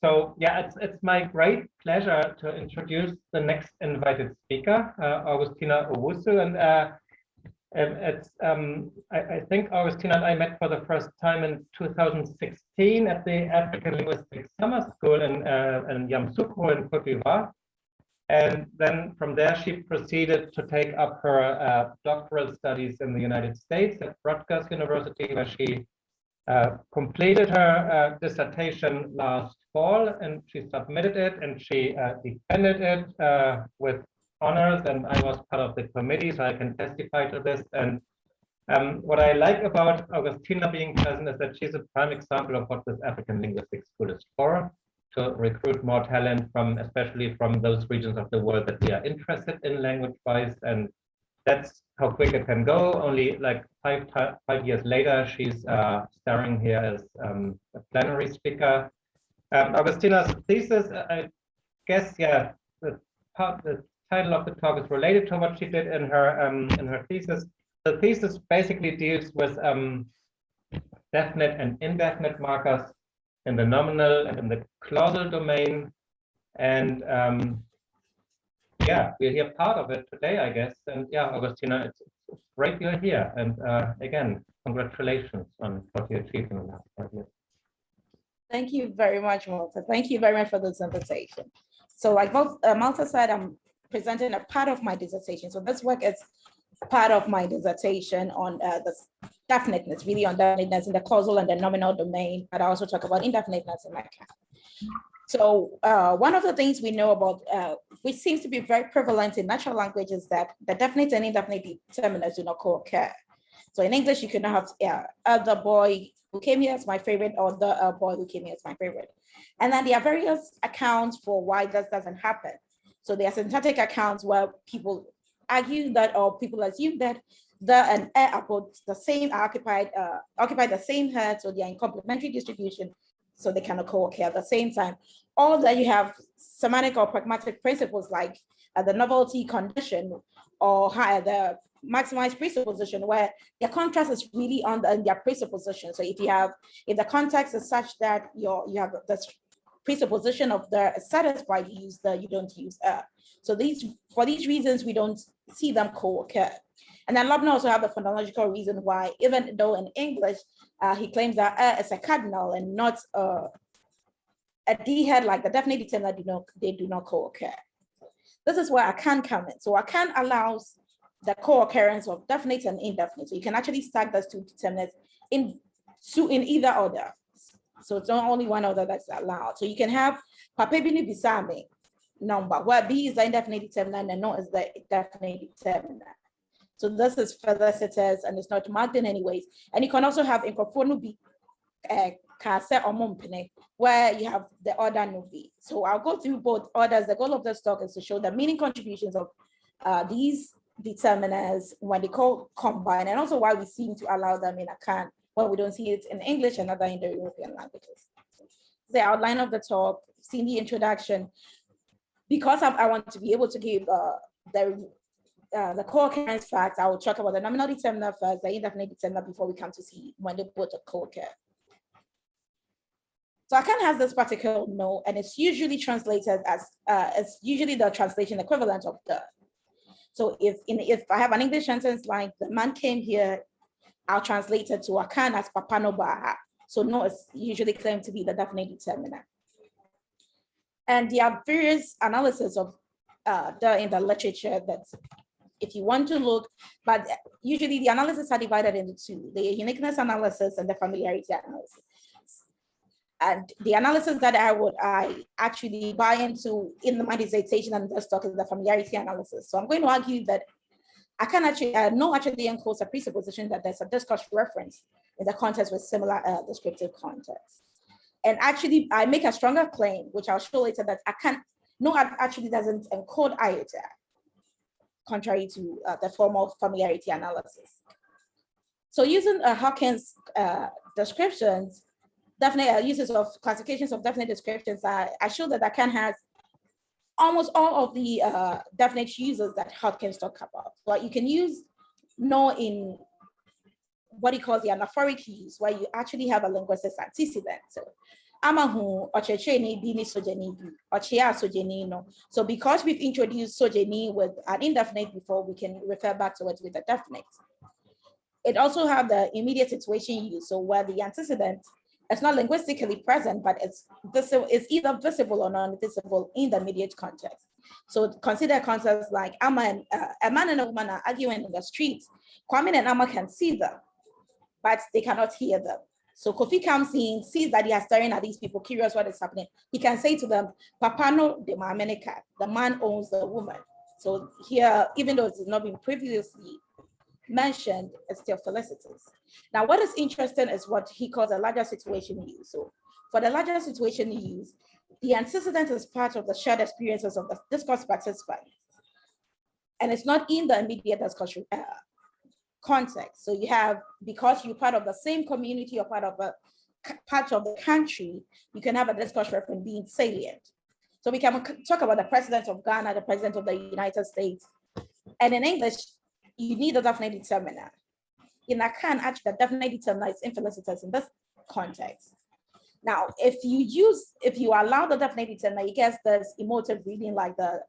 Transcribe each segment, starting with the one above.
So yeah, it's my great pleasure to introduce the next invited speaker, Augustina Owusu, and I think Augustina and I met for the first time in 2016 at the African Linguistics Summer School in Yamoussoukro in Côte d'Ivoire. And then from there, she proceeded to take up her doctoral studies in the United States at Rutgers University, where she completed her dissertation last fall, and she submitted it, and she defended it with honors, and I was part of the committee, so I can testify to this. And what I like about Augustina being present is that she's a prime example of what this African Linguistics School is for, to recruit more talent from, especially from those regions of the world that we are interested in language-wise, and that's how quick it can go. Only like five years later, she's starring here as a plenary speaker. Augustina's thesis, I guess, yeah, the title of the talk is related to what she did in her thesis. The thesis basically deals with definite and indefinite markers in the nominal and in the clausal domain, and yeah, we'll hear part of it today, I guess. And yeah, Augustina, it's great you're here. And again, congratulations on what you achieved in the last 5 years. Thank you very much, Malta. Thank you very much for this invitation. So like Malta said, I'm presenting a part of my dissertation. So this work is part of my dissertation on the definiteness, really on definiteness in the causal and the nominal domain, but I also talk about indefiniteness in Akan. So one of the things we know about, which seems to be very prevalent in natural language, is that the definite and indefinite determinants do not co-occur. So in English, you can have the boy who came here as my favorite, or the boy who came here as my favorite. And then there are various accounts for why this doesn't happen. So there are syntactic accounts where people argue that, or people assume that the and are both the same, occupy the same head, so they are in complementary distribution, so they cannot co-occur at the same time. Or that you have semantic or pragmatic principles like the novelty condition, or the maximized presupposition, where the contrast is really on their presupposition. So if the context is such that you have the presupposition of the satisfied, you use the, you don't use So for these reasons, we don't see them co-occur. And then Lobner also have the phonological reason why, even though in English, he claims that is a cardinal and not a D-head, like the definite determinant, they do not co-occur. This is where Akan come in. So Akan allows the co-occurrence of definite and indefinite. So you can actually stack those two determinants in either order. So it's not only one order that's allowed. So you can have papebini bisame number, where B is the indefinite determinant and no is the definite determinant. So this is further cited and it's not marked in any ways. And you can also have incorporated B kase or mumpene, where you have the order no B. So I'll go through both orders. The goal of this talk is to show the meaning contributions of these determinants when they combine, and also why we seem to allow them in Akan when we don't see it in English and other Indo-European languages. The outline of the talk, seeing the introduction, because I want to be able to give the co-occurrence facts, I will talk about the nominal determinant first, the indefinite determinant, before we come to see when they both co-occur. So Akan has this particular no, and it's usually translated as, it's usually the translation equivalent of the. So if I have an English sentence like the man came here, I'll translate it to Akan as Papa no Baha. So no is usually claimed to be the definite determinant. And there are various analysis of in the literature that if you want to look, but usually the analysis are divided into two, the uniqueness analysis and the familiarity analysis. And the analysis that I actually buy into in my dissertation and this talk is the familiarity analysis. So I'm going to argue that I can actually, no actually encodes a presupposition that there's a discourse reference in the context with similar descriptive context. And actually, I make a stronger claim, which I'll show later, that no actually doesn't encode iota, contrary to the formal familiarity analysis. So using Hawkins' descriptions, definite uses of classifications of definite descriptions, I show that Akan has almost all of the definite uses that Hawkins talk about. But you can use no in what he calls the anaphoric use, where you actually have a linguistic antecedent. So Amahu Ochecheni Bini Sojeni Ochia Sojeni no. So because we've introduced Sojeni with an indefinite before, we can refer back to it with a definite. It also have the immediate situation use, so where the antecedent is not linguistically present, but it's either visible or non-visible in the immediate context. So consider concepts like a man and a woman are arguing in the street. Kwame and Amma can see them, but they cannot hear them. So Kofi comes in, sees that they are staring at these people, curious what is happening. He can say to them, Papano de Mameneka, the man owns the woman. So here, even though it's not been previously mentioned, it's still felicitous. Now, what is interesting is what he calls a larger situation use. So for the larger situation use, the antecedent is part of the shared experiences of the discourse participants. And it's not in the immediate discourse context. So you have, because you're part of the same community or part of the country, you can have a discourse reference being salient. So we can talk about the president of Ghana, the president of the United States. And in English, you need a definite determinant. In Akan, actually, the definite determinant is infelicitous in this context. Now, if you allow the definite determinant, it gets this emotive reading like the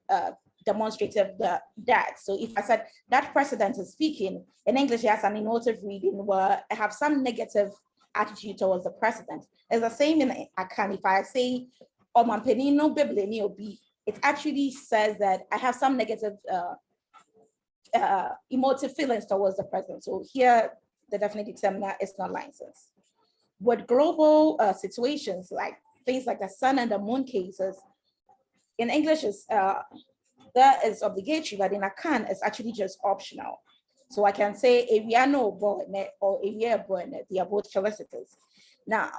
demonstrative, that. So if I said that president is speaking, in English, he has an emotive reading where I have some negative attitude towards the president. It's the same in Akan. If I say, it actually says that I have some negative emotive feelings towards the president. So here, the definite determinant is not licensed. With global situations, like things like the sun and the moon cases, in English that is obligatory, but in Akan, it's actually just optional. So I can say Aviano Boyne or Avia Boyne, they are both felicitous. Now,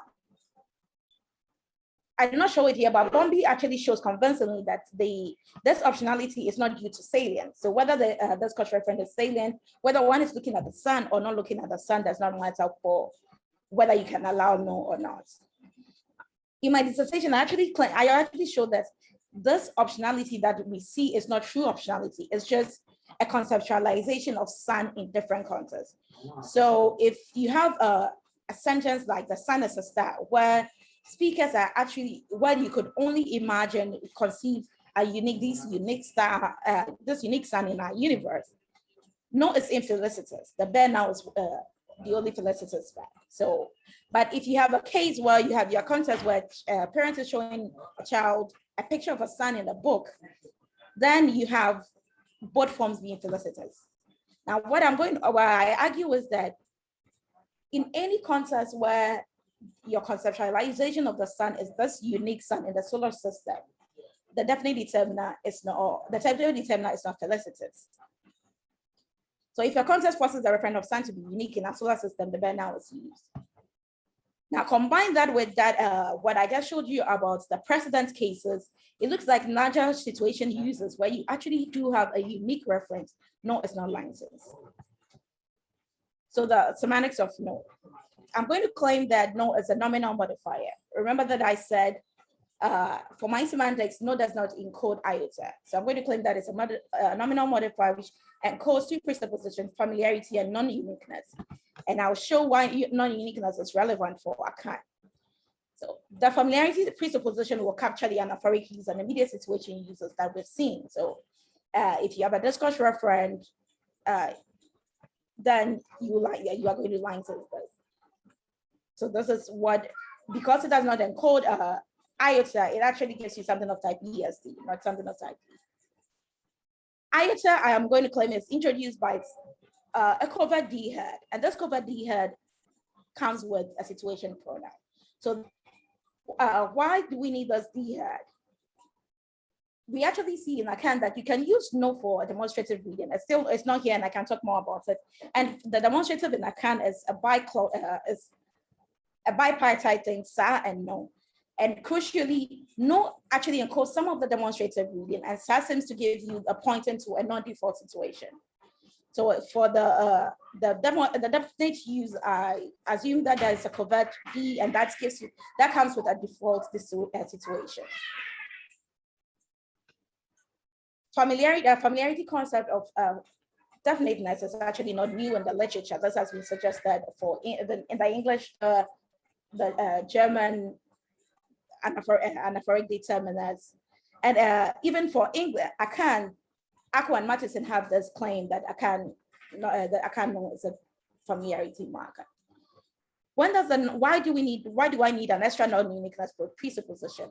I did not show it here, but Bombi actually shows convincingly that this optionality is not due to salient. So whether the discourse reference is salient, whether one is looking at the sun or not looking at the sun, does not matter for whether you can allow no or not. In my dissertation, I actually showed that this optionality that we see is not true optionality. It's just a conceptualization of sun in different contexts. So if you have a sentence like the sun is a star, where speakers are actually, where you could only imagine, conceive this unique star, this unique sun in our universe. No, it's infelicitous. The bear now is the only felicitous fact. So, but if you have a case where you have your context where a parent is showing a child a picture of a sun in a book, then you have both forms being felicitous. Now, what I argue is that in any context where your conceptualization of the sun is this unique sun in the solar system, the definite determinant is not felicitous. So if your context forces the reference of sun to be unique in a solar system, the bear now is used. Now combine that with that, what I just showed you about the precedent cases, it looks like larger situation uses where you actually do have a unique reference. No, it's not licensed. So the semantics of no. I'm going to claim that no is a nominal modifier. Remember that I said for my semantics, no does not encode iota. So I'm going to claim that it's a nominal modifier which encodes two presuppositions, familiarity and non-uniqueness. And I'll show why non-uniqueness is relevant for Akan. So the familiarity presupposition will capture the anaphoric use and immediate situation uses that we've seen. So if you have a discourse reference, then you are going to license this. So this is what, because it does not encode iota, it actually gives you something of type ESD, not something of type E. Iota, I am going to claim, is introduced by a covert D head, and this covert D head comes with a situation pronoun. So why do we need this D head? We actually see in Akan that you can use no for a demonstrative reading. It's not here, and I can talk more about it. And the demonstrative in Akan is a bipartite thing, sa and no. And crucially, no actually encodes some of the demonstrative reading, and sa seems to give you a pointing to a non-default situation. So for the definite use, I assume that there is a covert D, and that comes with a default situation. Familiarity concept of definiteness is actually not new in the literature. This has been suggested in the English, the German, anaphoric determinants. And even for English, Akan and Matheson have this claim that Akan is a familiarity marker. Why do I need an extra non-uniqueness presupposition?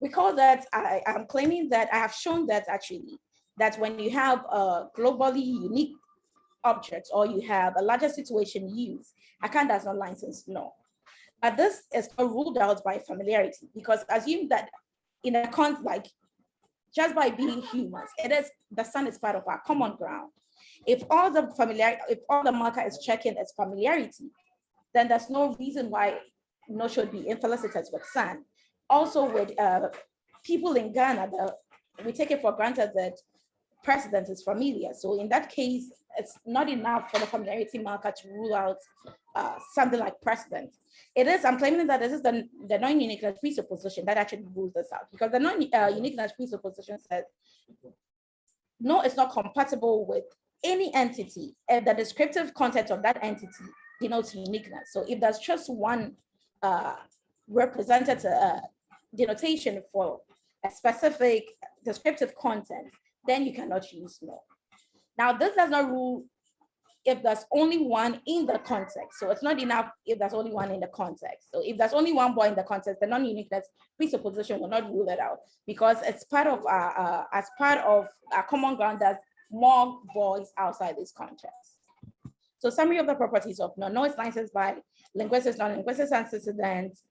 Recall that I am claiming that I have shown that actually, that when you have a globally unique object or you have a larger situation used, Akan does not license no. But this is not ruled out by familiarity, because assume that in a just by being humans, the sun is part of our common ground. If all the marker is checking as familiarity, then there's no reason why no should be infelicitous with sun. Also with people in Ghana, we take it for granted that president is familiar. So in that case, it's not enough for the familiarity marker to rule out something like president. I'm claiming that this is the non-uniqueness presupposition that actually rules this out, because the non-uniqueness presupposition says, no, it's not compatible with any entity, and the descriptive content of that entity denotes uniqueness. So if there's just one representative denotation for a specific descriptive content, then you cannot use no. Now, this does not rule if there's only one in the context. So it's not enough if there's only one in the context. So if there's only one boy in the context, the non-uniqueness presupposition will not rule it out, because it's part of as part of our common ground, there's more boys outside this context. So summary of the properties of no. No is licensed by linguistics, non-linguistics antecedents.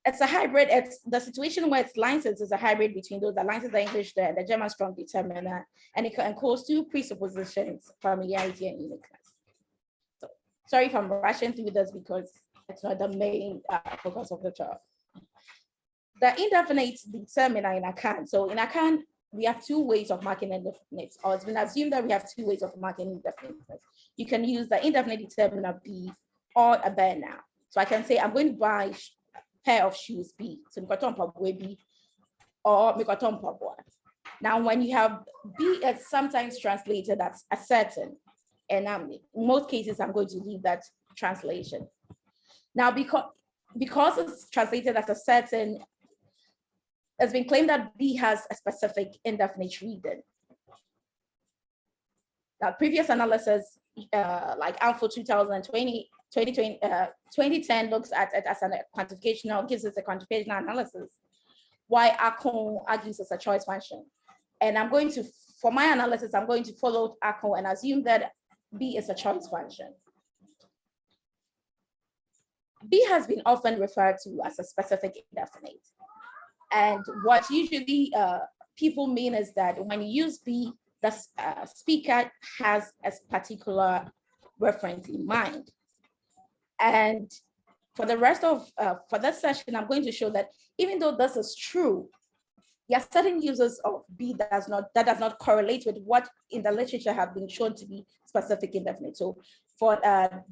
It's a hybrid. It's the situation where it's licensed is a hybrid between those that license the English, the German strong determinant, and it encodes two presuppositions, familiarity and uniqueness. So sorry if I'm rushing through this because it's not the main focus of the talk. The indefinite determinant in Akan. So in Akan, we have two ways of marking indefinite, or it's been assumed that we have two ways of marking indefinite. You can use the indefinite determinant B or a bear now. So I can say I'm going to buy pair of shoes B, so B or boy. Now, when you have B, it's sometimes translated as a certain, and in most cases, I'm going to leave that translation. Now, because it's translated as a certain, it's been claimed that B has a specific indefinite reading. Now, previous analysis, like Alpha 2010 looks at it as a quantificational, gives us a quantificational analysis, why Akan argues it's a choice function. And for my analysis, I'm going to follow Akan and assume that B is a choice function. B has been often referred to as a specific indefinite. And what usually people mean is that when you use B, the speaker has a particular reference in mind. And for the rest of, for this session, I'm going to show that even though this is true, there are certain uses of B that does not correlate with what in the literature have been shown to be specific indefinite. So for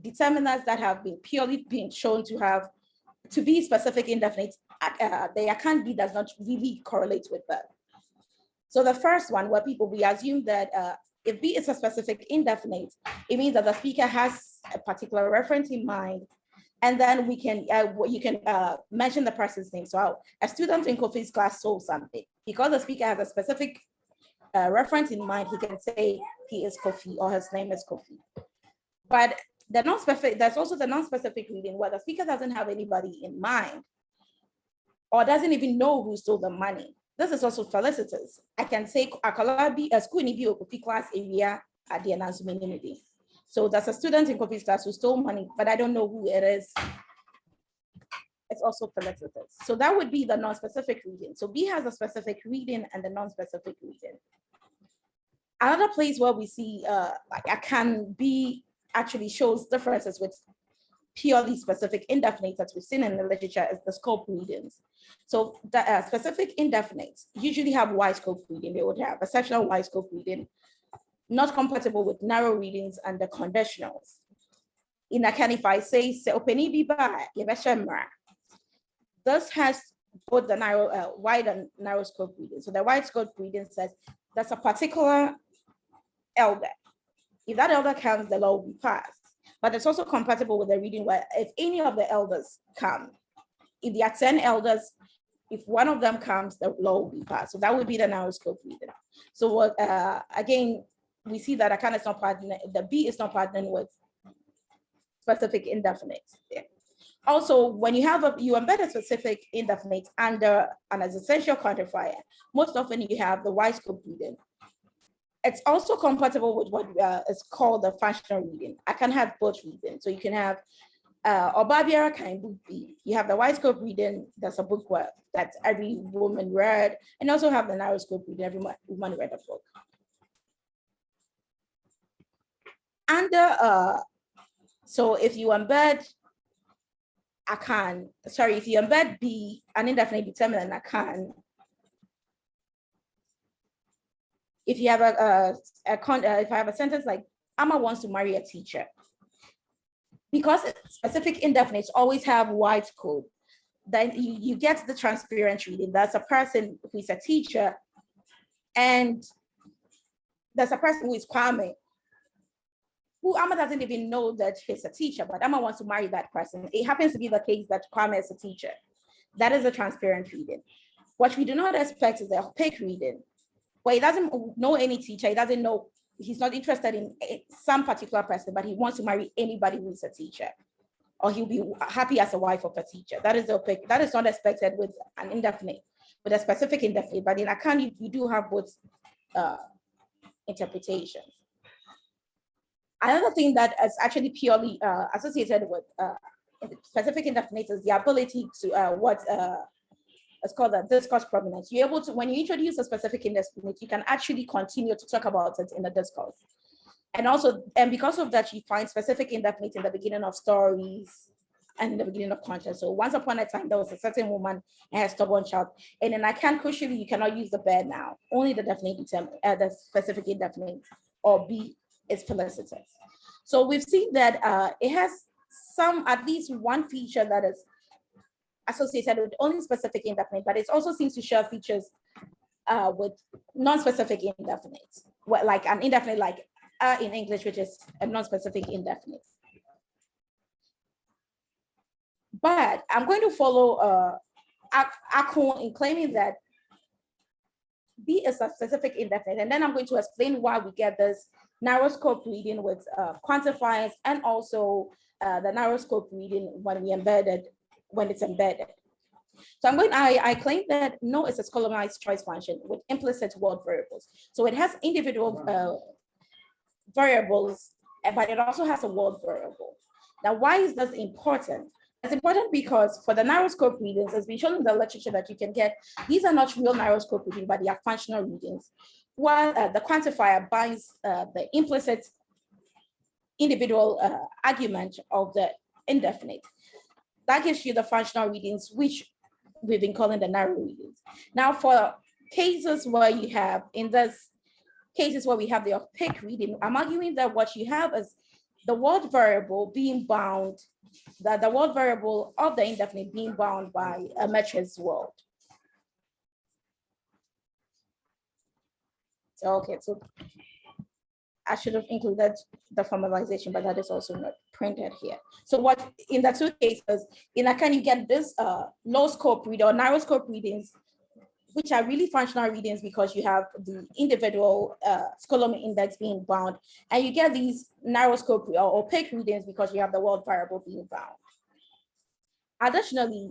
determinants that have been purely been shown to be specific indefinite, the Akan B does not really correlate with that. So the first one, where we assume that if B is a specific indefinite, it means that the speaker has a particular reference in mind, and then you can mention the person's name. So a student in Kofi's class sold something. Because the speaker has a specific reference in mind, he can say he is Kofi or his name is Kofi. But the non-specific, there's also the non-specific reading where the speaker doesn't have anybody in mind or doesn't even know who stole the money. This is also felicitous. I can say Akalabi a school in Kofi class area at the announcement. So there's a student in Kofi's class who stole money, but I don't know who it is. It's also felicitous. So that would be the non-specific reading. So B has a specific reading and the non-specific reading. Another place where we see like Akan B actually shows differences with purely specific indefinites that we've seen in the literature is the scope readings. So the specific indefinites usually have wide scope reading. They would have exceptional wide scope reading, not compatible with narrow readings and the conditionals. In Akan, if I say openi biba yebeshemra, this has both the narrow, wide and narrow scope reading. So the wide scope reading says there's a particular elder. If that elder comes, the law will be passed. But it's also compatible with the reading where if any of the elders come, if there are 10 elders, if one of them comes, the law will be passed. So that would be the narrow scope reading. So what again, we see that Akan is not partnering, the B is not partnering with specific indefinite. Yeah. Also, when you have you embed a specific indefinite under an essential quantifier, most often you have the wide scope reading. It's also compatible with what is called the functional reading. I can have both readings. So you can have Obabiara kind book B. You have the wide scope reading, that's a book where that every woman read, and also have the narrow scope reading, every woman read a book. Under so if you embed Akan, sorry, if you embed B, an indefinite determinant Akan, if you have if I have a sentence like Amma wants to marry a teacher, because specific indefinites always have wide scope, then you get the transparent reading. That's a person who is a teacher, and there's a person who is Kwame, who Amma doesn't even know that he's a teacher, but Amma wants to marry that person. It happens to be the case that Kwame is a teacher. That is a transparent reading. What we do not expect is the opaque reading, where he doesn't know any teacher, he doesn't know, he's not interested in some particular person, but he wants to marry anybody who is a teacher, or he'll be happy as a wife of a teacher. That is the opaque, that is not expected with an indefinite, with a specific indefinite, but in Akan, you do have both interpretations. Another thing that is actually purely associated with specific indefinite is the ability to it's called the discourse provenance. You're able to, when you introduce a specific indefinite, you can actually continue to talk about it in the discourse. And also, and because of that, you find specific indefinite in the beginning of stories and in the beginning of content. So once upon a time, there was a certain woman and her stubborn child. And then Akan, crucially, you cannot use the bed now, only the definite the specific indefinite, or B is felicitous. So we've seen that it has at least one feature that is associated with only specific indefinite, but it also seems to share features with non-specific indefinite, like an indefinite like in English, which is a non-specific indefinite. But I'm going to follow Akan in claiming that B is a specific indefinite, and then I'm going to explain why we get this narrow scope reading with quantifiers, and also the narrow scope reading when it's embedded. So I claim that no is a columnized choice function with implicit word variables. So it has individual variables, but it also has a word variable. Now, why is this important? It's important because for the narrow scope readings, it's been shown in the literature that you can get, these are not real narrow scope readings, but they are functional readings, while the quantifier binds the implicit individual argument of the indefinite. That gives you the functional readings, which we've been calling the narrow readings. Now, for cases where you have, in this cases where we have the opaque reading, I'm arguing that what you have is the word variable being bound, that the word variable of the indefinite being bound by a matrix word. So, okay, so I should have included the formalization, but that is also not printed here. So what, in the two cases, in Akan, you get this low scope read or narrow scope readings, which are really functional readings because you have the individual scholarly index being bound, and you get these narrow scope or opaque readings because you have the word variable being bound. Additionally,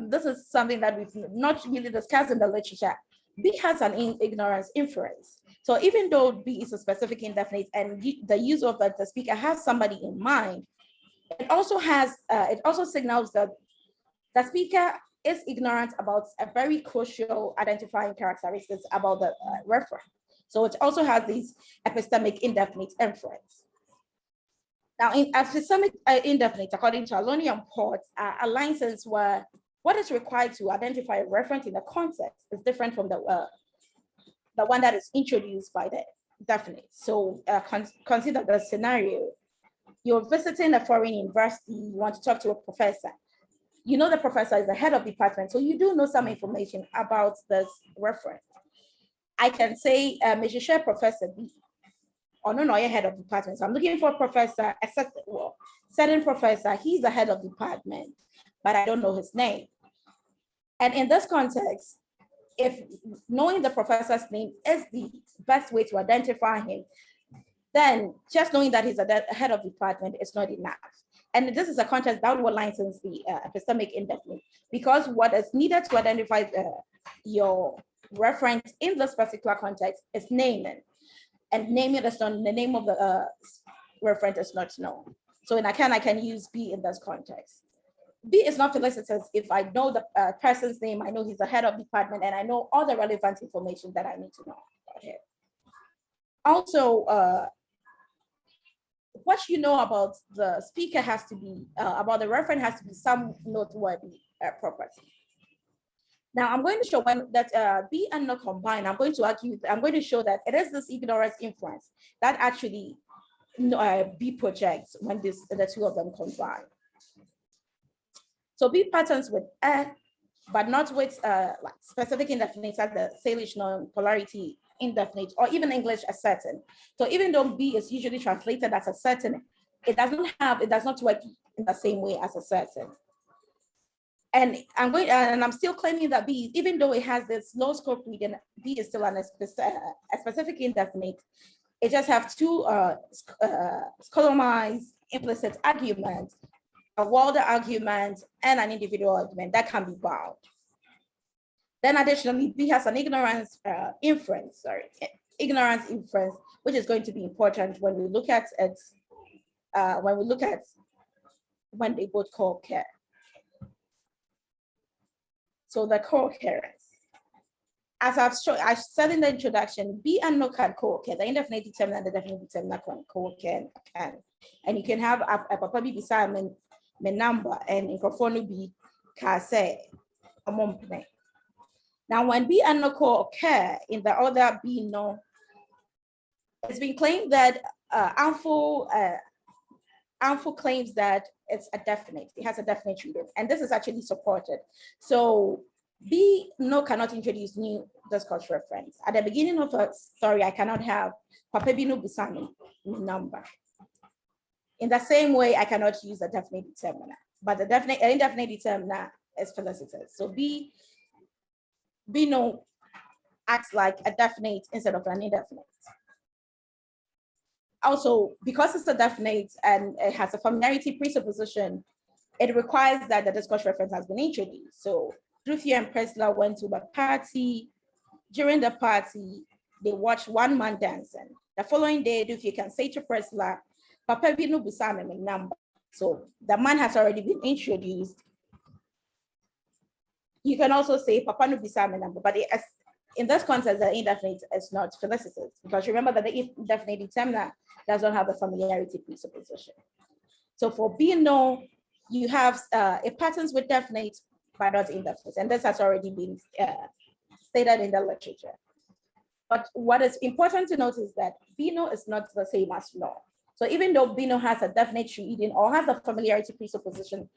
this is something that we've not really discussed in the literature. B has an ignorance inference. So even though B is a specific indefinite and the user of the speaker has somebody in mind, it also signals that the speaker is ignorant about a very crucial identifying characteristics about the referent. So it also has these epistemic indefinite inference. Now, in epistemic indefinite, according to Alonian Port, a license where what is required to identify a referent in the context is different from the one that is introduced by the definite. So consider the scenario. You're visiting a foreign university, you want to talk to a professor. You know the professor is the head of department, so you do know some information about this referent. I can say, Mr. Share Professor B, or no, you're head of department. So I'm looking for a professor, certain professor, he's the head of department, but I don't know his name. And in this context, if knowing the professor's name is the best way to identify him, then just knowing that he's a head of department is not enough. And this is a context that will license the epistemic indefinite, because what is needed to identify your reference in this particular context is naming. And naming is not, the name of the reference is not known. So in Akan, I can use B in this context. B is not felicitous if I know the person's name, I know he's the head of department, and I know all the relevant information that I need to know about him. Also, what you know about the speaker has to be, about the referent has to be some noteworthy property. Now I'm going to show when that B and no combine, I'm going to show that it is this ignorance influence that actually B projects when the two of them combine. So B patterns with a, but not with like specific indefinite as the Salish non-polarity indefinite, or even English as certain. So even though B is usually translated as a certain, it does not work in the same way as a certain. And I'm still claiming that B, even though it has this low scope reading, B is still a specific indefinite. It just have two columnized implicit arguments, a Walder argument and an individual argument that can be bound. Then additionally, B has an ignorance inference, which is going to be important when we look at it, when they both co-occur. So the co-occurrence. As I've said in the introduction, B and no can co-occur. The indefinite determinant and the definite determinant can co-occur. And you can have a papa B beside me number and in conformity B can say a mompne. Now, when B and no co-occur in the other B no, it's been claimed that Amphil claims that it's a definite, it has a definite reading, and this is actually supported. So B no cannot introduce new discourse reference. At the beginning of a story, I cannot have Papa B no Bisani number. In the same way, I cannot use a definite determinant, but the indefinite determinant is felicitous. So B no acts like a definite instead of an indefinite. Also, because it's a definite and it has a familiarity presupposition, it requires that the discourse reference has been introduced. So Duffier and Pressler went to a party. During the party, they watched one man dancing. The following day, Duffier can say to Pressler, Papa Bino Busame number. So the man has already been introduced. You can also say Papa no Busame number, but in this context, the indefinite is not felicitous, because remember that the indefinite determinant does not have the familiarity presupposition. So for B no, you have a patterns with definite, but not indefinite, and this has already been stated in the literature. But what is important to note is that B no is not the same as no. So even though B no has a definite reading or has a familiarity presupposition,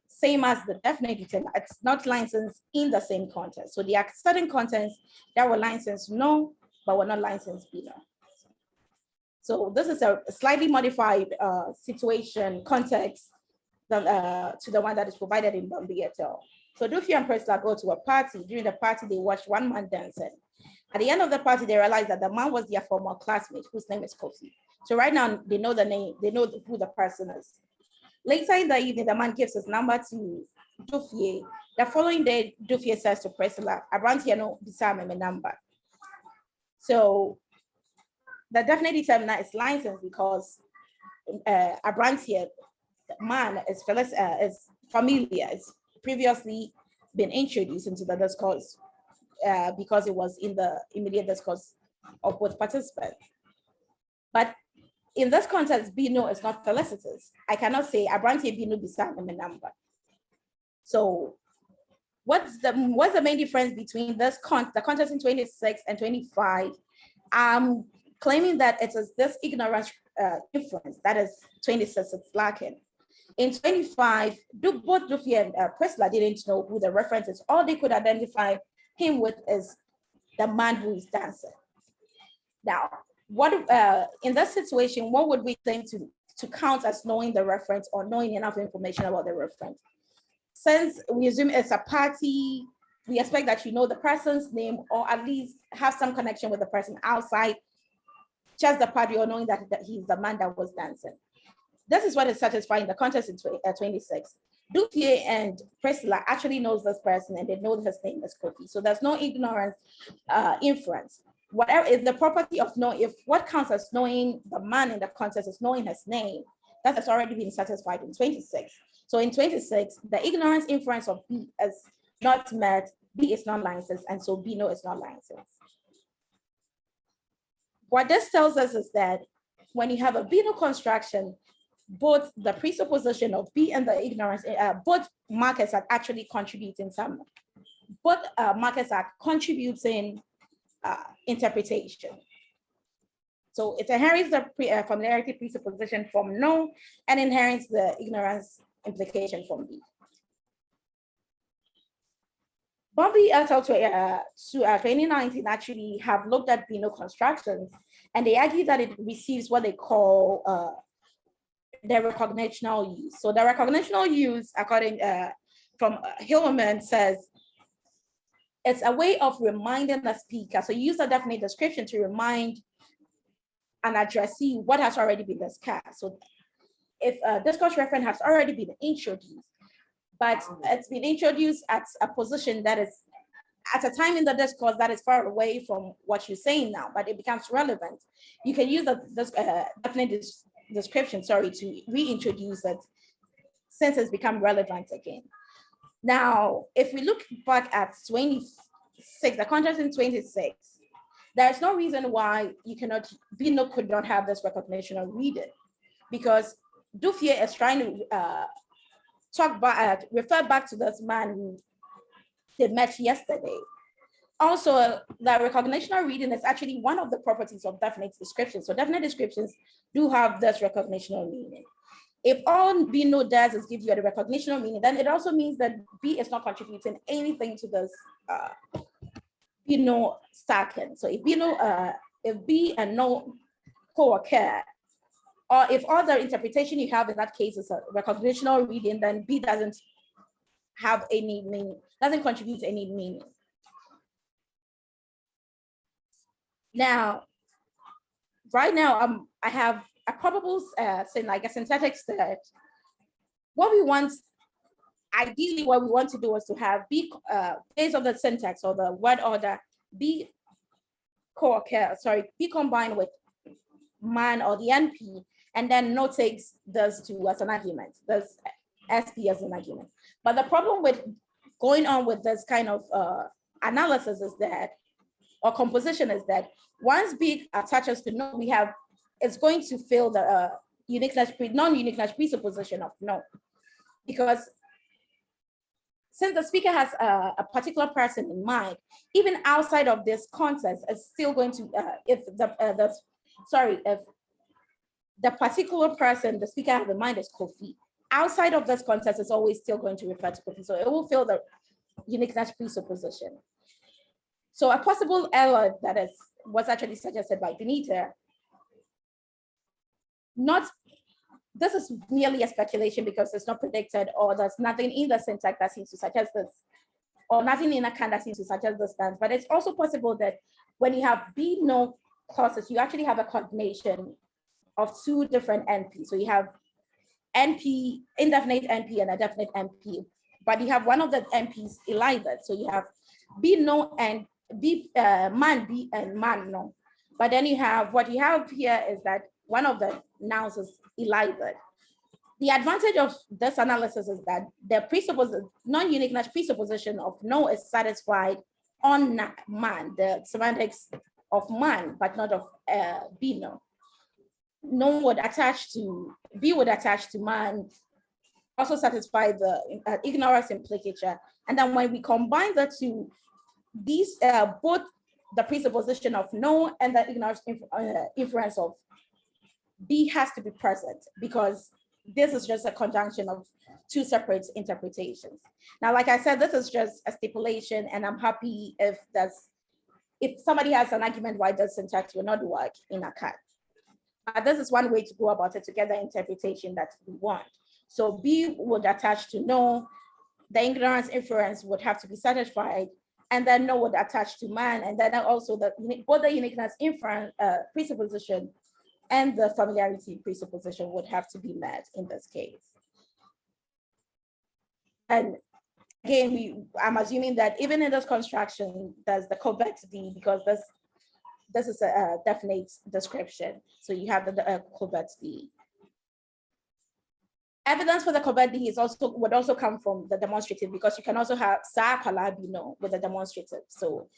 same as the definite determinant, it's not licensed in the same context. So there are certain contents that were licensed no, but were not licensed B no. So this is a slightly modified situation context to the one that is provided in Bombay et al. So Duffier and Pressler go to a party. During the party, they watch one man dancing. At the end of the party, they realize that the man was their former classmate, whose name is Kofi. So right now, they know the name, they know who the person is. Later in the evening, the man gives his number to Duffier. The following day, Duffier says to Pressler, "Around here, no, beside my number." So the definite determinant is licensed because Abrantier, the man is familiar, is previously been introduced into the discourse because it was in the immediate discourse of both participants. But in this context, Bino is not felicitous. I cannot say Abrantier Bino beside my number. So what's the main difference between this the context in 26 and 25? I'm claiming that it is this ignorance influence that is 26 is lacking. In 25, both Duffier and Pressler didn't know who the reference is. All they could identify him with is the man who is dancing. Now, what in that situation, what would we claim to count as knowing the reference or knowing enough information about the reference? since we assume it's a party, we expect that you know the person's name or at least have some connection with the person outside just the party or knowing that he's the man that was dancing. This is what is satisfying the context in 26. Duffier and Priscilla actually knows this person and they know his name is Kofi. So there's no ignorance inference. Whatever is the property of knowing, if what counts as knowing the man in the context is knowing his name, that has already been satisfied in 26. So in 26, the ignorance inference of B is not met, B is not licensed, and so B no is not licensed. What this tells us is that when you have a binary construction, both the presupposition of B and the ignorance, both markers are actually contributing some, both markers are contributing interpretation. So it inherits the familiarity presupposition from no and inherits the ignorance implication from B. Bombay et al. 2019 actually have looked at binary constructions, and they argue that it receives what they call the recognitional use. So the recognitional use, according from Hillman, says it's a way of reminding the speaker. So you use a definite description to remind an addressee what has already been discussed. So if a discourse reference has already been introduced, but it's been introduced at a position that is at a time in the discourse that is far away from what you're saying now, but it becomes relevant, you can use this definite description, to reintroduce it since it's become relevant again. Now, if we look back at 26, the context in 26, there's no reason why you cannot, Bino could not have this recognition or read it, because Duffier is trying to refer back to this man who they met yesterday. Also, the recognitional reading is actually one of the properties of definite descriptions. So definite descriptions do have this recognitional meaning. If all Bino does is give you a recognitional meaning, then it also means that B is not contributing anything to this Bino stacking. So if B and no co-occur, or if all the interpretation you have in that case is a recognitional reading, then B doesn't have any meaning, doesn't contribute any meaning. Now, right now, I have a probable, like a synthetic set. What we want, ideally, what we want to do is to have B, based on the syntax or the word order, B combined with man or the NP, and then no takes this to as an argument, this SP as an argument. But the problem with going on with this kind of analysis is that, or composition is that, once B attaches to no, it's going to fill the non-uniqueness presupposition of no. Because since the speaker has a particular person in mind, even outside of this context, it's still going to, if the particular person the speaker has in mind is Kofi, outside of this context, it's always still going to refer to Kofi. So it will fill the uniqueness presupposition. So a possible error that was actually suggested by Benita, this is merely a speculation because it's not predicted, or there's nothing in the syntax that seems to suggest this, or nothing in Akan that seems to suggest this stance. But it's also possible that when you have B no clauses, you actually have a combination of two different NPs. So you have NP, indefinite NP and a definite NP, but you have one of the NPs elided. So you have B no and B man B and man no. But then what you have here is that one of the nouns is elided. The advantage of this analysis is that the non-uniqueness presupposition of no is satisfied on man, the semantics of man, but not of B no. No would attach to, B would attach to man, also satisfy the ignorance implicature. And then when we combine the two, these both the presupposition of no and the ignorance inference of B has to be present, because this is just a conjunction of two separate interpretations. Now, like I said, this is just a stipulation, and I'm happy if somebody has an argument why the syntax will not work in Akan. This is one way to go about it, to get the interpretation that we want. So B would attach to no, the ignorance inference would have to be satisfied, and then no would attach to man, and then also both the uniqueness inference presupposition and the familiarity presupposition would have to be met in this case. And again, I'm assuming that even in this construction, there's the covert D, because this is a definite description. So you have the covert D. Evidence for the covert D would also come from the demonstrative, because you can also have Saakala Bino with the demonstrative. So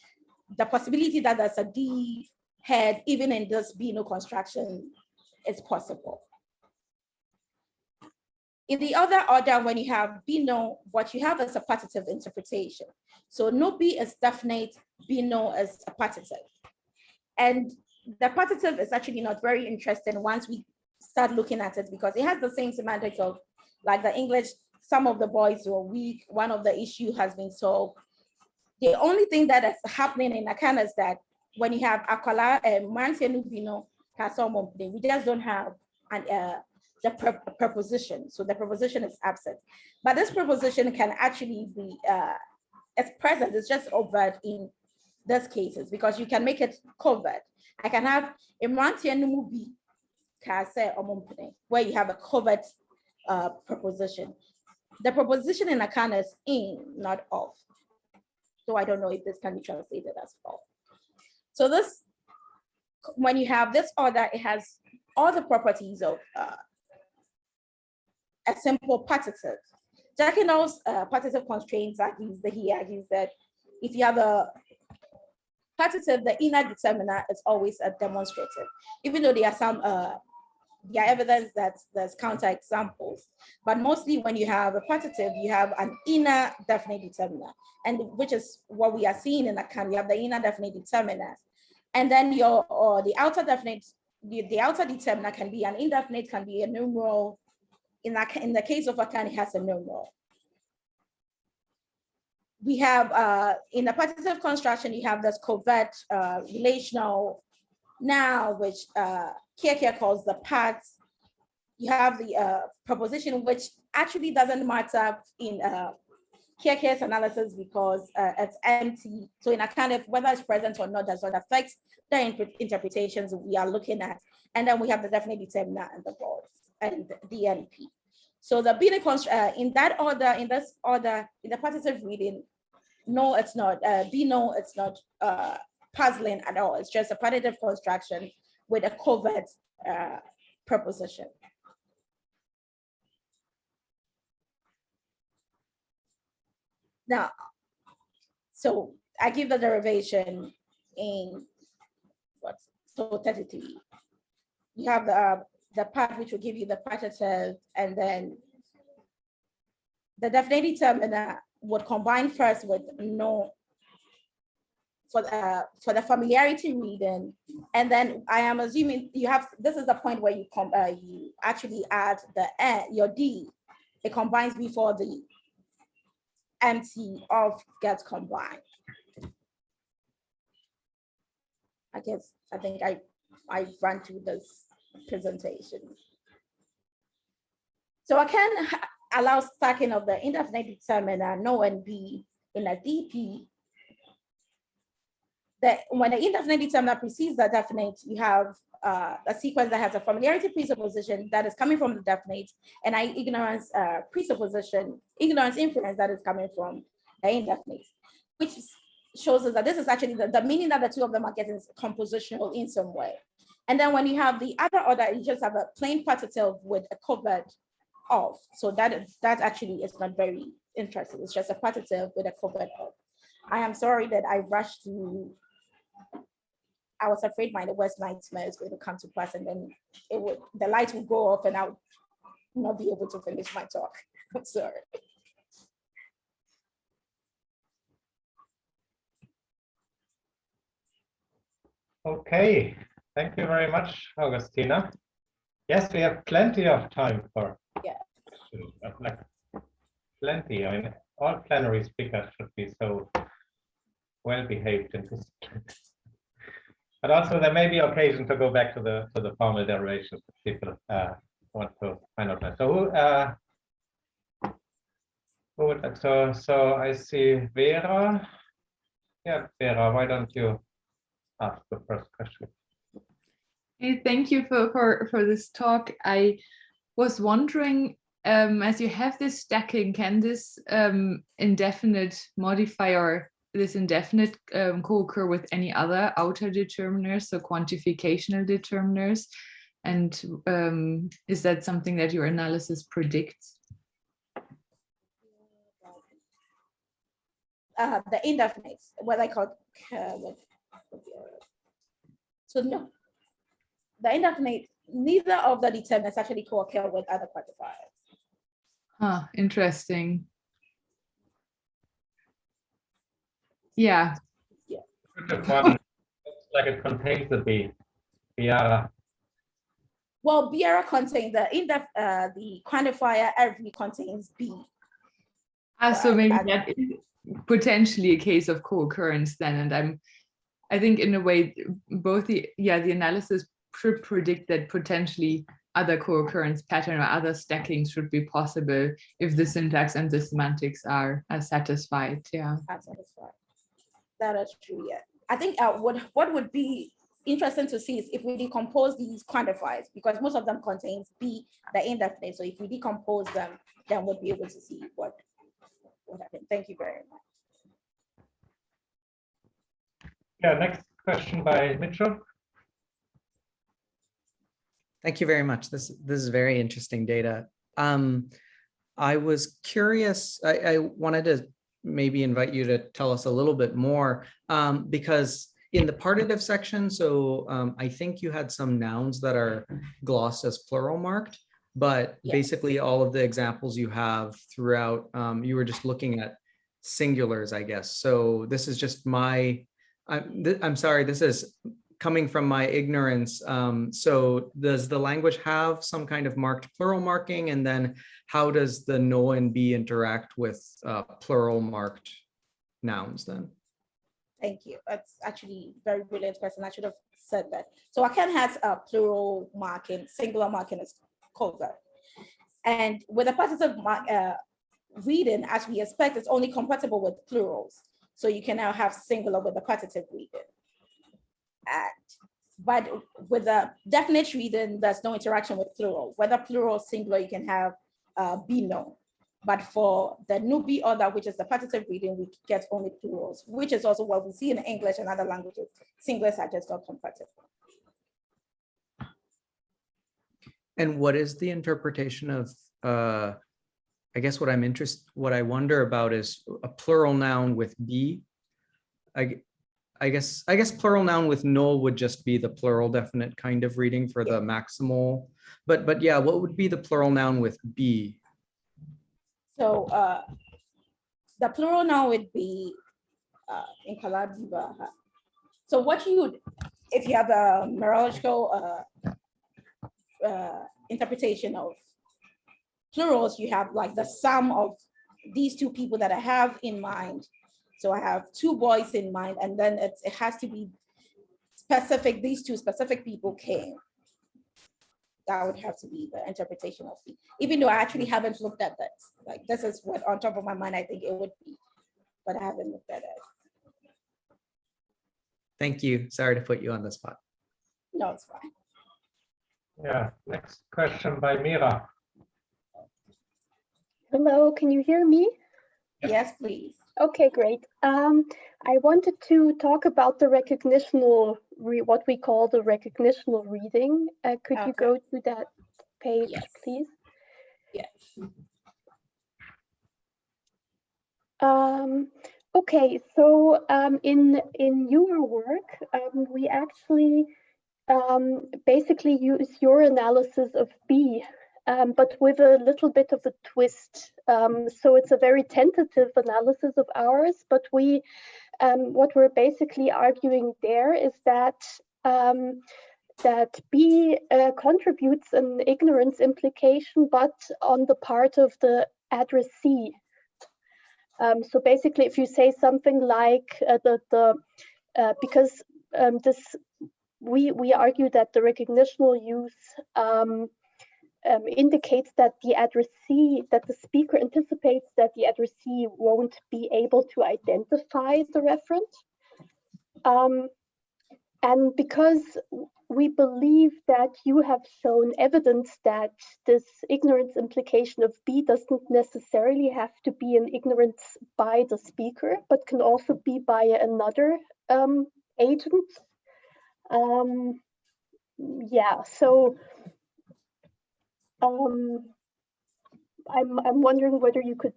the possibility that there's a D head even in this Bino construction is possible. In the other order, when you have Bino, what you have is a partitive interpretation. So no B is definite, Bino is a partitive. And the partitive is actually not very interesting once we start looking at it, because it has the same semantics of like the English, some of the boys were weak, one of the issue has been solved. The only thing that is happening in Akan is that when you have Akwala and Mantianu Bino, we just don't have the preposition. So the preposition is absent. But this preposition can actually be, it's present, it's just overt in these cases, because you can make it covert. I can have Imrantianu Bi, where you have a covert preposition. The preposition in Akan is in, not of. So I don't know if this can be translated as well. So this, when you have this order, it has all the properties of a simple partitive. Jacquinot's partitive constraints argues that he argues that if you have a partitive, the inner determiner is always a demonstrative, even though there are some evidence that there's counterexamples. But mostly when you have a partitive, you have an inner definite determiner, and which is what we are seeing in Akan. You have the inner definite determiner, and then the outer definite, the outer determiner can be an indefinite, can be a numeral. In the case of Akan, it has a numeral. We have in the partitive construction, you have this covert relational now, which Kierkegaard calls the parts. You have the proposition, which actually doesn't matter in Kierkegaard's analysis, because it's empty. So in a kind of whether it's present or not does not affect the interpretations we are looking at. And then we have the definite determiner and the board and the NP. So the Bino in that order, in this order, in the partitive reading, no, it's not. Bino, it's not puzzling at all. It's just a partitive construction with a covert preposition. Now, so I give the derivation in what? So 33. You have the part which will give you the partitive, and then the definite determiner would combine first with no for the familiarity reading, and then I am assuming you have, this is the point where you you actually add the your D. It combines before the empty of gets combined. I think I ran through this presentation. So I can allow stacking of the indefinite determiner no and B in a DP. That when the indefinite determiner precedes the definite, you have a sequence that has a familiarity presupposition that is coming from the definite, and an ignorance presupposition, ignorance inference that is coming from the indefinite, which shows us that this is actually the meaning that the two of them are getting is compositional in some way. And then when you have the other order, you just have a plain partitive with a covert of. So that actually is not very interesting. It's just a partitive with a covert of. I am sorry that I rushed to. I was afraid my worst nightmare is going to come to pass, and then the light would go off and I would not be able to finish my talk. I'm sorry. Okay, thank you very much, Augustina. Yes, we have plenty of time for like plenty. I mean, all plenary speakers should be so well behaved in this. But also there may be occasion to go back to the formal derivations if people want to find out that. So Good. So I see Vera. Yeah, Vera, why don't you ask the first question? Hey, thank you for this talk. I was wondering, as you have this stacking, can this indefinite modifier, this indefinite co-occur with any other outer determiners, so quantificational determiners? And is that something that your analysis predicts? The indefinites, what I call, so no, the indefinite, neither of the determinants actually co-occur with other quantifiers. Huh, interesting. Yeah. Yeah. Looks like it contains the B. Biara. Well, Biara contains the quantifier every contains B. So maybe that is potentially a case of co-occurrence then, and I think in a way both the analysis should predict that potentially other co-occurrence pattern or other stacking should be possible if the syntax and the semantics are satisfied. Yeah. Are satisfied. That is true. Yeah. I think what would be interesting to see is if we decompose these quantifiers, because most of them contains B, the indefinite. So if we decompose them, then we'll be able to see what happened. Thank you very much. Yeah, next question by Mitchell. Thank you very much. This is very interesting data. I was curious, I wanted to maybe invite you to tell us a little bit more, because in the partitive section, so I think you had some nouns that are glossed as plural marked, but yes, basically all of the examples you have throughout, you were just looking at singulars, I guess. So this is just I'm sorry, this is coming from my ignorance. So does the language have some kind of marked plural marking? And then how does the no and be interact with plural marked nouns then? Thank you. That's actually a very brilliant question. I should have said that. So Akan has a plural marking, singular marking is covered. And with a partitive reading, as we expect, it's only compatible with plurals. So you can now have singular with a partitive reading. But with a definite reading, there's no interaction with plural. Whether plural or singular, you can have be no. But for the nubi order, which is the partitive reading, we get only plurals, which is also what we see in English and other languages. Singulars are just not compatible. And what is the interpretation of, I guess what I wonder about is a plural noun with be. I guess plural noun with no would just be the plural definite kind of reading for the maximal. But yeah, what would be the plural noun with be? So the plural noun would be in Kalabiba. So what you would, if you have a merological interpretation of plurals, you have like the sum of these two people that I have in mind. So I have two boys in mind, and then it has to be specific. These two specific people came. That would have to be the interpretation of it. Even though I actually haven't looked at that. Like this is what on top of my mind I think it would be, but I haven't looked at it. Thank you. Sorry to put you on the spot. No, it's fine. Yeah, next question by Mira. Hello, can you hear me? Yes, please. Okay, great. I wanted to talk about the recognitional, what we call the recognitional reading. Could you go to that page, please? Yes. Okay, so in your work, we actually basically use your analysis of B, but with a little bit of a twist. So it's a very tentative analysis of ours, but what we're basically arguing there is that that B contributes an ignorance implication, but on the part of the addressee. So basically, if you say something like because we argue that the recognitional use indicates that the addressee, that the speaker anticipates that the addressee won't be able to identify the referent. And because we believe that you have shown evidence that this ignorance implication of B doesn't necessarily have to be an ignorance by the speaker, but can also be by another agent. Yeah, so I'm wondering whether you could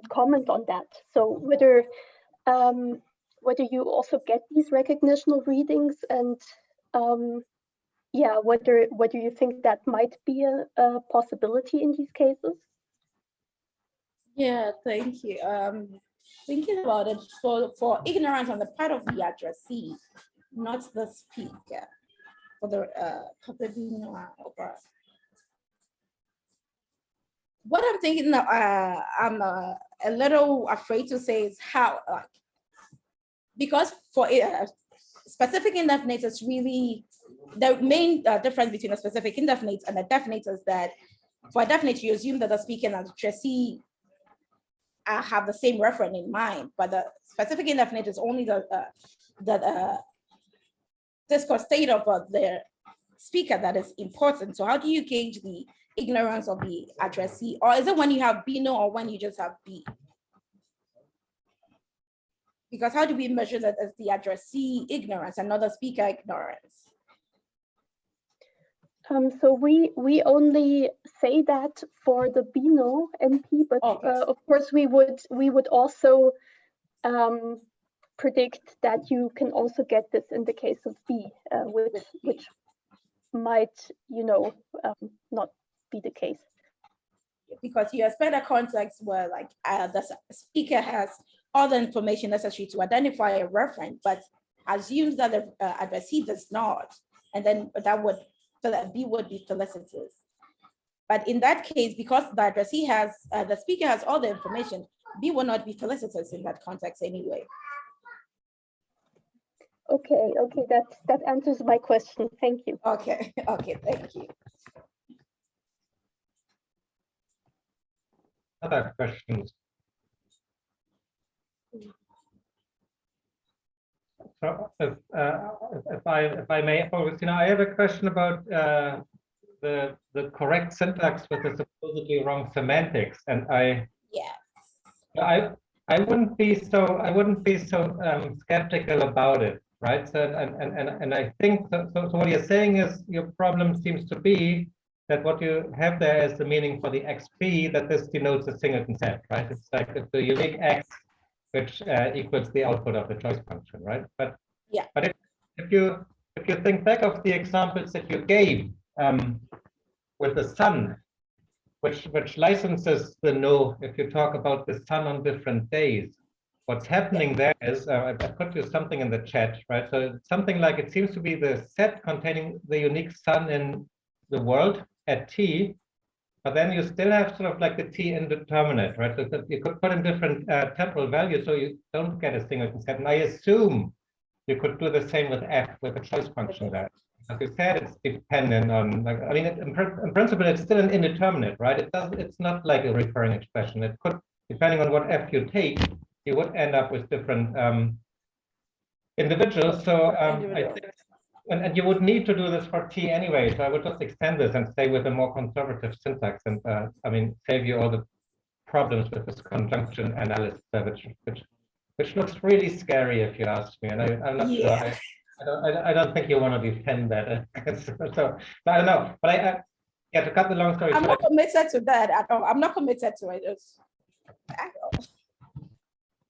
comment on that. So whether you also get these recognitional readings, and yeah, whether you think that might be a possibility in these cases. Yeah, thank you. Thinking about it, for ignorance on the part of the addressee, not the speaker, for the what I'm thinking, I'm a little afraid to say is how, because for specific indefinite is really the main difference between a specific indefinite and a definite is that for a definite you assume that the speaker and the addressee have the same referent in mind, but the specific indefinite is only the discourse state of the speaker that is important. So how do you gauge the ignorance of the addressee? Or is it when you have B no, or when you just have B? Because how do we measure that as the addressee ignorance and not the speaker ignorance? So we only say that for the BNO NP, but Okay. of course we would also predict that you can also get this in the case of B, which might, not be the case. Because you expect a context where like the speaker has all the information necessary to identify a referent, but assumes that the addressee does not, and then B would be felicitous. But in that case, because the addressee has, the speaker has all the information, B will not be felicitous in that context anyway. Okay, that answers my question. Thank you. Okay, thank you. Other questions? So if I may, Augustina, I have a question about the correct syntax with the supposedly wrong semantics, and I wouldn't be so skeptical about it, right? So and I think so what you're saying is your problem seems to be that what you have there is the meaning for the XP, that this denotes a singleton set, right? It's like it's the unique X which equals the output of the choice function, right? But yeah. But if you think back of the examples that you gave with the sun, which licenses the no, if you talk about the sun on different days, what's happening there is I put you something in the chat, right? So it's something like it seems to be the set containing the unique sun in the world at t. But then you still have sort of like the t indeterminate, right? So that you could put in different temporal values so you don't get a singleton set. And I assume you could do the same with f, with the choice function there. As you said, it's dependent on, like, I mean, in principle, it's still an indeterminate, right? It's not like a recurring expression. It could, depending on what f you take, you would end up with different individuals. So I think, and you would need to do this for t anyway. So I would just extend this and stay with a more conservative syntax, and I mean, save you all the problems with this conjunction analysis, which looks really scary if you ask me. And I'm not sure. I don't think you want to defend that. So I don't know. But yeah, to cut the long story short, I'm not committed to that at all. I'm not committed to it.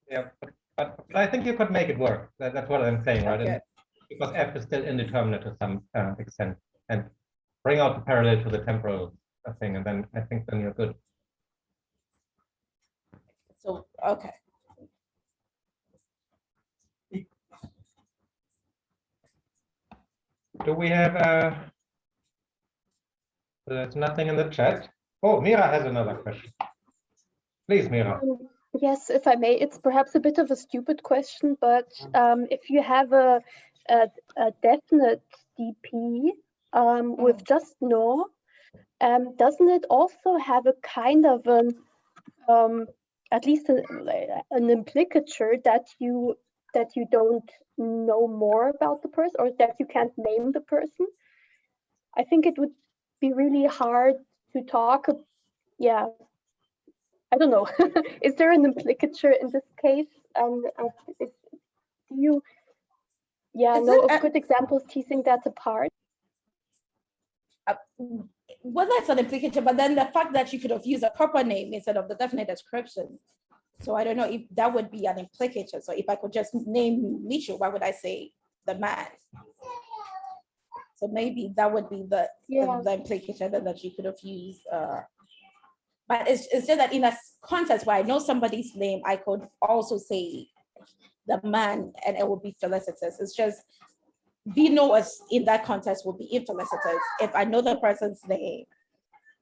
Yeah, but I think you could make it work. That's what I'm saying, right? Okay. And because f is still indeterminate to some extent, and bring out the parallel to the temporal thing, and then I think then you're good. So okay. Do we have there's nothing in the chat. Oh, Mira has another question. Please, Mira. Yes, if I may, it's perhaps a bit of a stupid question, but if you have a definite DP with just no, doesn't it also have a kind of at least an implicature that you don't know more about the person, or that you can't name the person? I think it would be really hard to talk. Yeah, I don't know. Is there an implicature in this case? Do you know of good examples teasing that apart? Well, that's an implication, but then the fact that you could have used a proper name instead of the definite description. So I don't know if that would be an implication. So if I could just name Mitchell, why would I say the man? So maybe that would be the implication that you could have used. But it's just that in a context where I know somebody's name, I could also say the man and it would be felicitous. It's just Vino as in that context would be infelicitous if I know the person's name,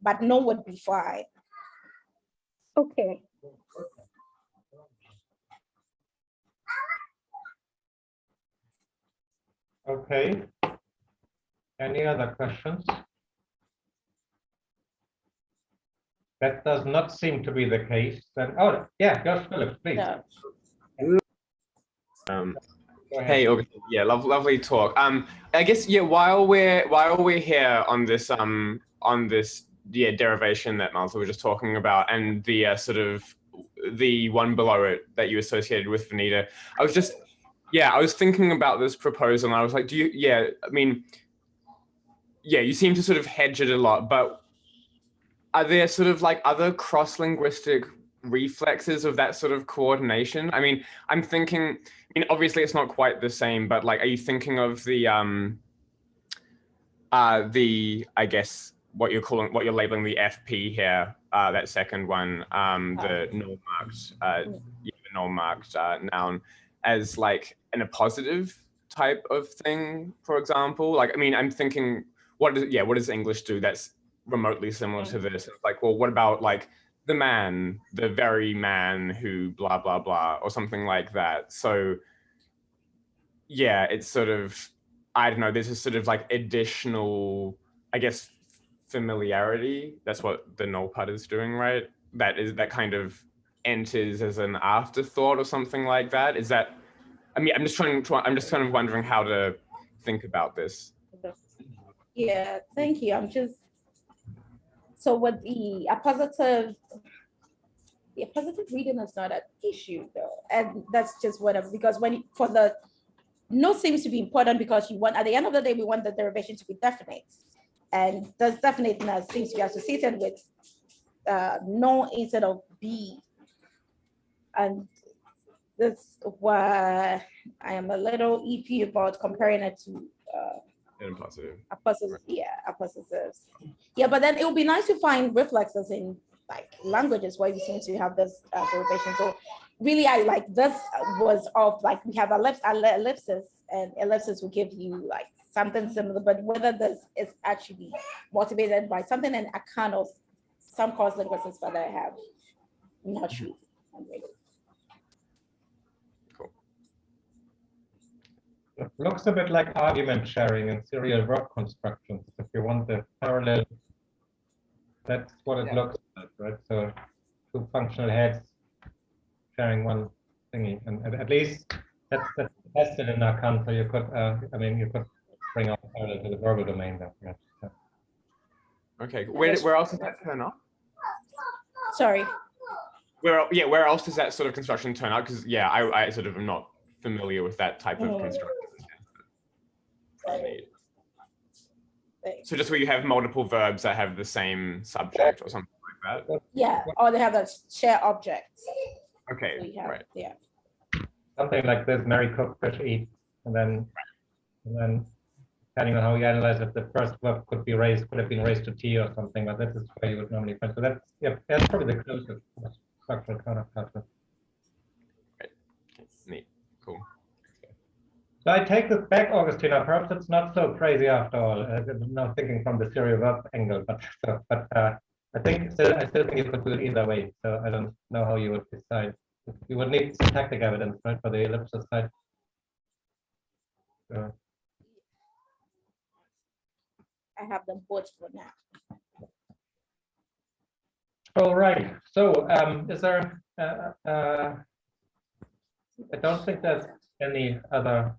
but no would be fine. Okay. Okay. Any other questions? That does not seem to be the case. Then, oh yeah, Josh Phillips, please. Yeah. Hey, Augustine. Yeah, lovely talk. I guess while we're here on this derivation that Malta was just talking about, and the sort of the one below it that you associated with Vanita, I was thinking about this proposal, and I was like, you seem to sort of hedge it a lot, but are there sort of like other cross-linguistic reflexes of that sort of coordination? I mean, I'm thinking, obviously it's not quite the same, but like, are you thinking of the I guess what you're labeling the FP here, that second one, the null marked noun, as like in a positive type of thing, for example? Like, I mean, I'm thinking, what does English do that's remotely similar to this? Like, well, what about like the man, the very man who blah blah blah, or something like that? So yeah, it's sort of, I don't know, there's a sort of like additional, I guess, familiarity. That's what the null part is doing, right? That kind of enters as an afterthought or something like that. Is that, I mean, I'm just kind of wondering how to think about this. Yeah, thank you. So with the positive reading is not an issue though. And that's just because for the no seems to be important, because you want, at the end of the day, we want the derivation to be definite. And this definiteness seems to be associated with no instead of be. And that's why I am a little iffy about comparing it to apostles. Yeah, but then it would be nice to find reflexes in like languages where we seem to have this derivation. So really, I like this was of like, we have ellipsis, and ellipsis will give you like something similar, but whether this is actually motivated by something in Akan or some cross-linguistics that I have, I'm not sure. Cool. It looks a bit like argument sharing and serial verb constructions. If you want the parallel, that's what it looks like, right? So two functional heads sharing one thingy, and at least that's tested in Akan. So you could, you could bring out parallel to the verbal domain there. Yeah. Okay, where else does that turn up? Sorry. Where else does that sort of construction turn up? Because I sort of am not familiar with that type of construction. So just where you have multiple verbs that have the same subject or something like that? Yeah, or they have a shared object. Okay, So have, right. Yeah. Something like this: Mary cooked, fish eat, and then depending on how you analyze it, the first verb could have been raised to T or something, but this is where you would normally find. So that's probably the closest structural counterculture. Right. Neat. Cool. So I take this back, Augustina. Perhaps it's not so crazy after all. I'm now thinking from the serial verb angle, but I still think you could do it either way. So I don't know how you would decide. You would need syntactic evidence, right, for the ellipsis side. So. I have them both for now. All right. So is there? I don't think there's any other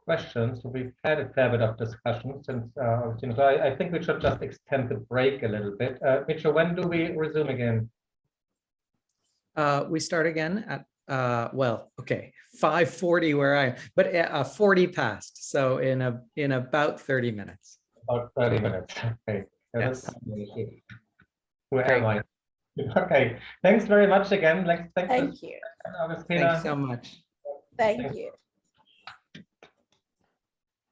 questions. We've had a fair bit of discussion since so I think we should just extend the break a little bit. Mitchell, when do we resume again? We start again at well, okay, 5:40 where I am, but 40 past. So in about 30 minutes. About 30 minutes. Okay. Yes. Where Great. am I? Okay. Thanks very much again. Thanks Thank you. Augustina. Thank you so much. Thank you.